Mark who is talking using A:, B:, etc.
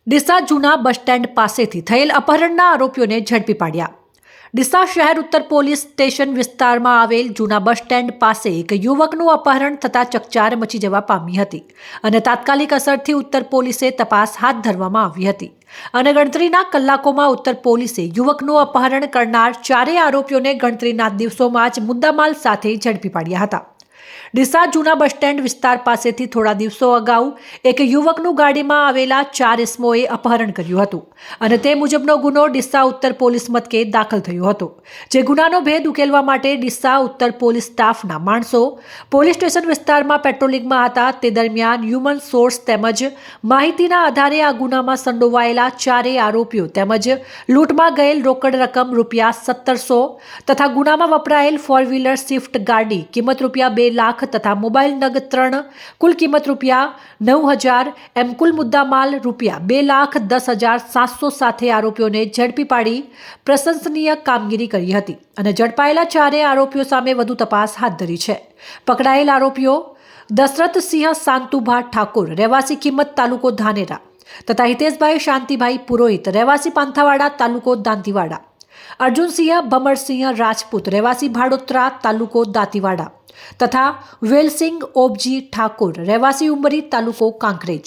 A: ડીસા જૂના bus stand પાસેથી થયેલ અપહરણના આરોપીઓને ઝડપી પાડ્યા. ડીસા શહેર ઉત્તર પોલીસ સ્ટેશન વિસ્તારમાં આવેલ જૂના બસ સ્ટેન્ડ પાસે એક યુવકનું અપહરણ થતાં ચકચાર મચી જવા પામી હતી અને તાત્કાલિક અસરથી ઉત્તર પોલીસે તપાસ હાથ ધરવામાં આવી હતી અને ગણતરીના કલાકોમાં ઉત્તર પોલીસે યુવકનું અપહરણ કરનાર ચારેય આરોપીઓને ગણતરીના દિવસોમાં જ મુદ્દામાલ સાથે ઝડપી પાડ્યા હતા. ડીસા જૂના બસ સ્ટેન્ડ વિસ્તાર પાસેથી થોડા દિવસો અગાઉ એક યુવકનું ગાડીમાં આવેલા 4 ઇસમોએ અપહરણ કર્યું હતું અને તે મુજબનો ગુનો ડીસા ઉત્તર પોલીસ મથકે દાખલ થયો હતો. જે ગુનાનો ભેદ ઉકેલવા માટે ડીસા ઉત્તર પોલીસ સ્ટાફના માણસો પોલીસ સ્ટેશન વિસ્તારમાં પેટ્રોલિંગમાં હતા. તે દરમિયાન હ્યુમન સોર્સ તેમજ માહિતીના આધારે આ ગુનામાં સંડોવાયેલા ચારેય આરોપીઓ તેમજ લૂંટમાં ગયેલ રોકડ રકમ રૂપિયા 1700 તથા ગુનામાં વપરાયેલ 4 વ્હીલર સ્વિફ્ટ ગાડી કિંમત રૂપિયા 2 લાખ તથા મોબાઈલ નગ 3 કુલ કિંમત રૂપિયા 9,000 એમ કુલ મુદ્દામાલ રૂપિયા 2,10,700 સાથે આરોપીઓને ઝડપી પાડી પ્રશંસનીય કામગીરી કરી હતી અને ઝડપાયેલા ચારેય આરોપીઓ સામે વધુ તપાસ હાથ ધરી છે. પકડાયેલ આરોપીઓ દશરથસિંહ શાંતુભા ઠાકોર રહેવાસી કિંમત તાલુકો ધાનેરા તથા હિતેશભાઈ શાંતિભાઈ પુરોહિત રહેવાસી પાંથાવાડા તાલુકો દાંતીવાડા, અર્જુનસિંહ ભમરસિંહ રાજપૂત રહેવાસી ભાડોદરા તાલુકો દાંતીવાડા તથા વેલસિંગ ઓબજી ઠાકોર રહેવાસી ઉમરી તાલુકો કાંકરેજ.